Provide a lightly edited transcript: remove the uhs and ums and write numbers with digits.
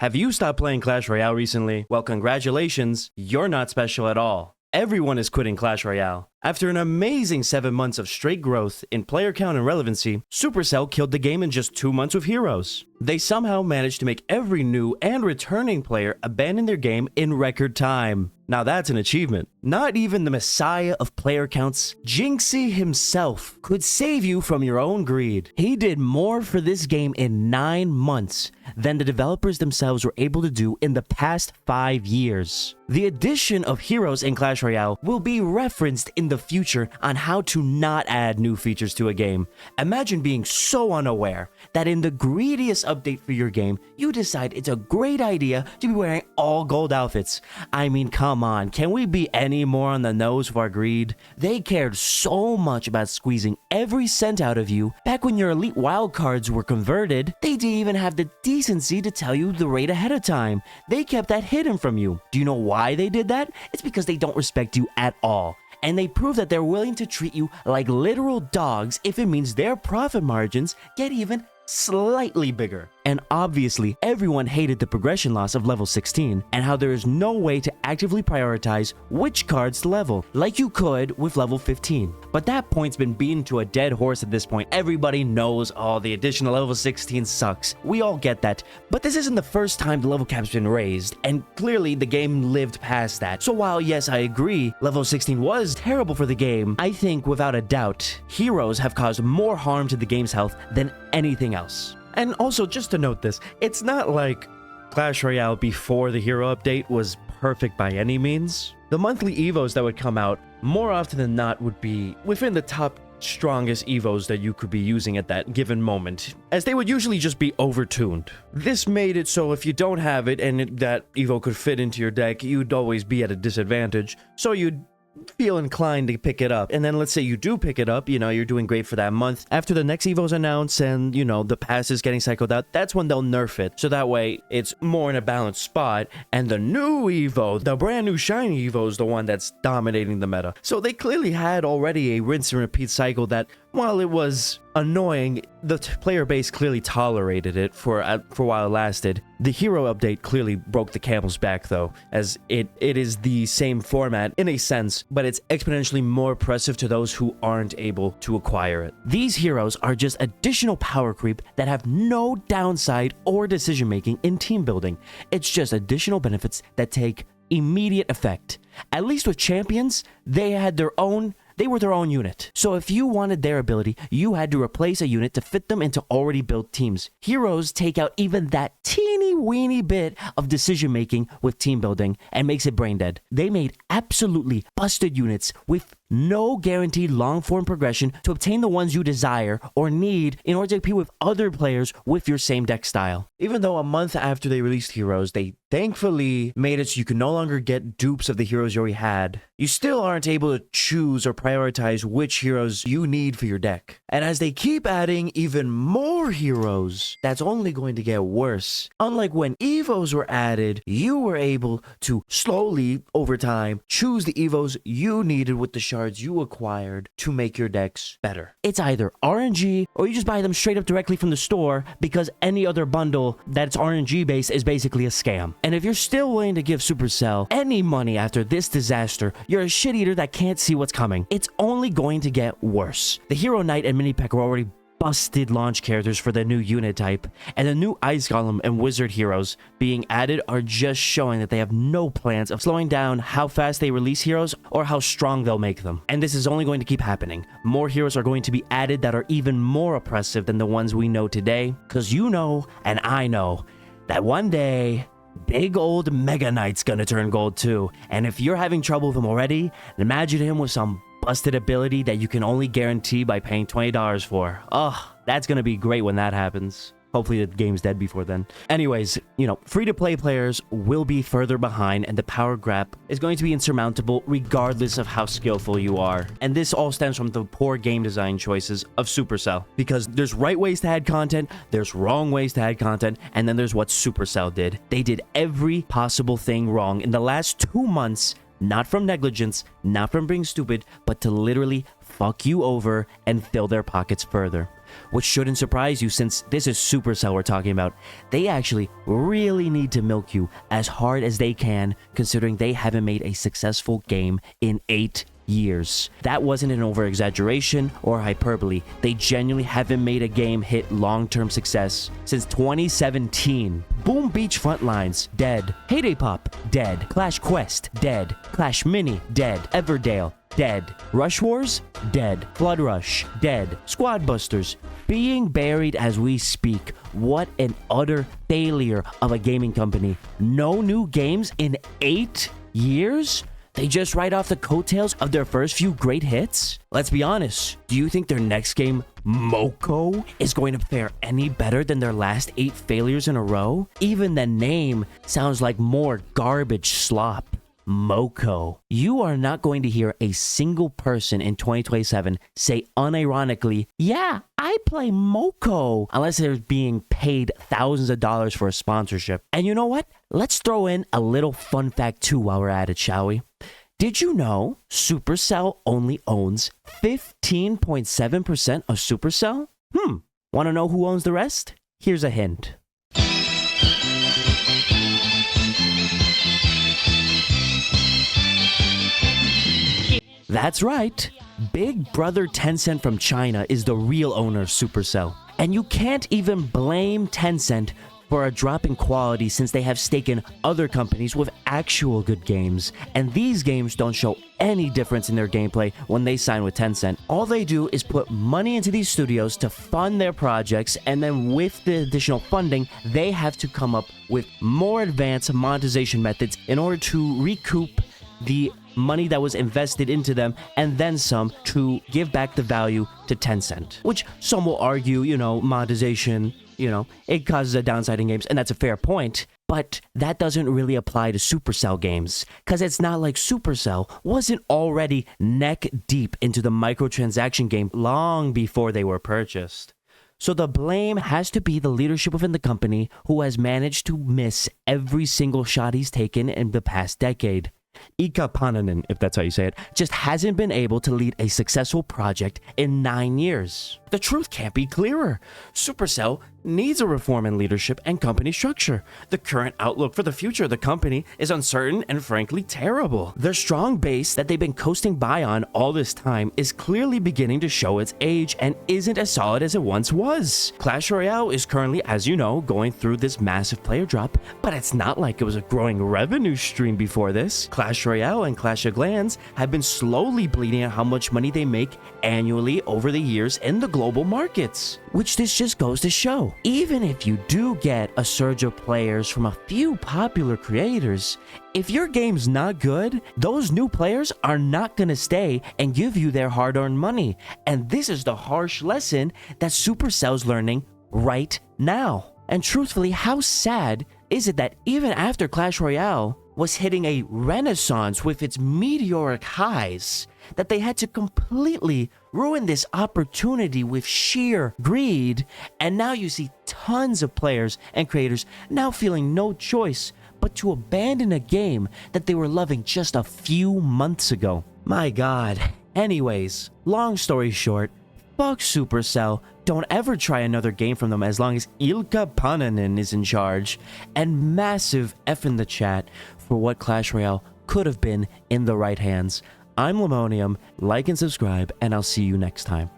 Have you stopped playing Clash Royale recently? Well, congratulations, you're not special at all. Everyone is quitting Clash Royale. After an amazing 7 months of straight growth in player count and relevancy, Supercell killed the game in just 2 months with Heroes. They somehow managed to make every new and returning player abandon their game in record time. Now that's an achievement. Not even the messiah of player counts, Jinxie himself, could save you from your own greed. He did more for this game in 9 months than the developers themselves were able to do in the past 5 years. The addition of Heroes in Clash Royale will be referenced in the future on how to not add new features to a game. Imagine being so unaware that in the greediest update for your game, you decide it's a great idea to be wearing all gold outfits. I mean, come on, can we be any more on the nose of our greed? They cared so much about squeezing every cent out of you. Back when your elite wildcards were converted, they didn't even have the decency to tell you the rate ahead of time. They kept that hidden from you. Do you know why they did that? It's because they don't respect you at all. And they prove that they're willing to treat you like literal dogs if it means their profit margins get even slightly bigger. And obviously, everyone hated the progression loss of level 16 and how there is no way to actively prioritize which cards to level, like you could with level 15. But that point's been beaten to a dead horse at this point. Everybody knows, oh, the additional level 16 sucks. We all get that. But this isn't the first time the level cap's been raised, and clearly the game lived past that. So while yes, I agree, level 16 was terrible for the game, I think without a doubt, Heroes have caused more harm to the game's health than anything else. And also, just to note this, it's not like Clash Royale before the hero update was perfect by any means. The monthly evos that would come out, more often than not, would be within the top strongest evos that you could be using at that given moment, as they would usually just be overtuned. This made it so if you don't have it and that evo could fit into your deck, you'd always be at a disadvantage, so you'd feel inclined to pick it up. And then let's say you do pick it up, you know, you're doing great for that month. After the next evo's announced and, you know, the pass is getting cycled out, that's when they'll nerf it. So that way it's more in a balanced spot. And the new evo, the brand new shiny evo, is the one that's dominating the meta. So they clearly had already a rinse and repeat cycle that, while it was annoying, the player base clearly tolerated it for a while it lasted. The hero update clearly broke the camel's back though, as it is the same format in a sense, but it's exponentially more oppressive to those who aren't able to acquire it. These heroes are just additional power creep that have no downside or decision making in team building. It's just additional benefits that take immediate effect. At least with champions, they were their own unit. So if you wanted their ability, you had to replace a unit to fit them into already built teams. Heroes take out even that teeny weeny bit of decision making with team building and makes it brain dead. They made absolutely busted units with no guaranteed long-form progression to obtain the ones you desire or need in order to compete with other players with your same deck style. Even though a month after they released Heroes, they thankfully made it so you can no longer get dupes of the heroes you already had, you still aren't able to choose or prioritize which heroes you need for your deck. And as they keep adding even more heroes, that's only going to get worse. Unlike when evos were added, you were able to slowly, over time, choose the evos you needed with the shards you acquired to make your decks better. It's either RNG or you just buy them straight up directly from the store, because any other bundle that's RNG based is basically a scam. And if you're still willing to give Supercell any money after this disaster, you're a shit eater that can't see what's coming. It's only going to get worse. The Hero Knight and Mini Pack are already busted launch characters for the new unit type, and the new Ice Golem and Wizard heroes being added are just showing that they have no plans of slowing down how fast they release heroes or how strong they'll make them. And this is only going to keep happening. More heroes are going to be added that are even more oppressive than the ones we know today, because you know, and I know, that one day big old Mega Knight's gonna turn gold too. And if you're having trouble with him already, imagine him with some busted ability that you can only guarantee by paying $20 for. Oh, that's gonna be great when that happens. Hopefully the game's dead before then. Anyways, you know, free-to-play players will be further behind, and the power gap is going to be insurmountable regardless of how skillful you are. And this all stems from the poor game design choices of Supercell. Because there's right ways to add content, there's wrong ways to add content, and then there's what Supercell did. They did every possible thing wrong in the last 2 months, not from negligence, not from being stupid, but to literally fuck you over and fill their pockets further. which shouldn't surprise you since this is Supercell we're talking about. They actually really need to milk you as hard as they can, considering they haven't made a successful game in 8 years. That wasn't an over-exaggeration or hyperbole. They genuinely haven't made a game hit long-term success since 2017. Boom Beach Frontlines, dead. Heyday Pop, dead. Clash Quest, dead. Clash Mini, dead. Everdale, dead. Rush Wars, dead. Flood Rush, dead. Squad Busters, being buried as we speak. What an utter failure of a gaming company. No new games in 8 years? They just ride off the coattails of their first few great hits? Let's be honest, do you think their next game, Moko, is going to fare any better than their last 8 failures in a row? Even the name sounds like more garbage slop. Moko. You are not going to hear a single person in 2027 say unironically, yeah, I play Moko, unless they're being paid thousands of dollars for a sponsorship. And you know what? Let's throw in a little fun fact too while we're at it, shall we? Did you know Supercell only owns 15.7% of Supercell? Want to know who owns the rest? Here's a hint. That's right. Big brother Tencent from China is the real owner of Supercell. And you can't even blame Tencent for a drop in quality since they have stake in other companies with actual good games. And these games don't show any difference in their gameplay when they sign with Tencent. All they do is put money into these studios to fund their projects, and then with the additional funding, they have to come up with more advanced monetization methods in order to recoup the money that was invested into them and then some to give back the value to Tencent. Which some will argue, monetization, it causes a downside in games, and that's a fair point. But that doesn't really apply to Supercell games, because it's not like Supercell wasn't already neck deep into the microtransaction game long before they were purchased. So the blame has to be the leadership within the company who has managed to miss every single shot he's taken in the past decade. Ika Pananen, if that's how you say it, just hasn't been able to lead a successful project in 9 years. The truth can't be clearer. Supercell needs a reform in leadership and company structure. The current outlook for the future of the company is uncertain and frankly terrible. Their strong base that they've been coasting by on all this time is clearly beginning to show its age and isn't as solid as it once was. Clash Royale is currently, as you know, going through this massive player drop, but it's not like it was a growing revenue stream before this. Clash Royale and Clash of Clans have been slowly bleeding out how much money they make annually over the years in the global markets, which this just goes to show. Even if you do get a surge of players from a few popular creators, if your game's not good, those new players are not gonna stay and give you their hard-earned money. And this is the harsh lesson that Supercell's learning right now. And truthfully, how sad is it that even after Clash Royale was hitting a renaissance with its meteoric highs, that they had to completely ruin this opportunity with sheer greed, and now you see tons of players and creators now feeling no choice but to abandon a game that they were loving just a few months ago. My god. Anyways, long story short, fuck Supercell. Don't ever try another game from them as long as Ilkka Pananen is in charge. And massive F in the chat for what Clash Royale could have been in the right hands. I'm Lemonium, like and subscribe, and I'll see you next time.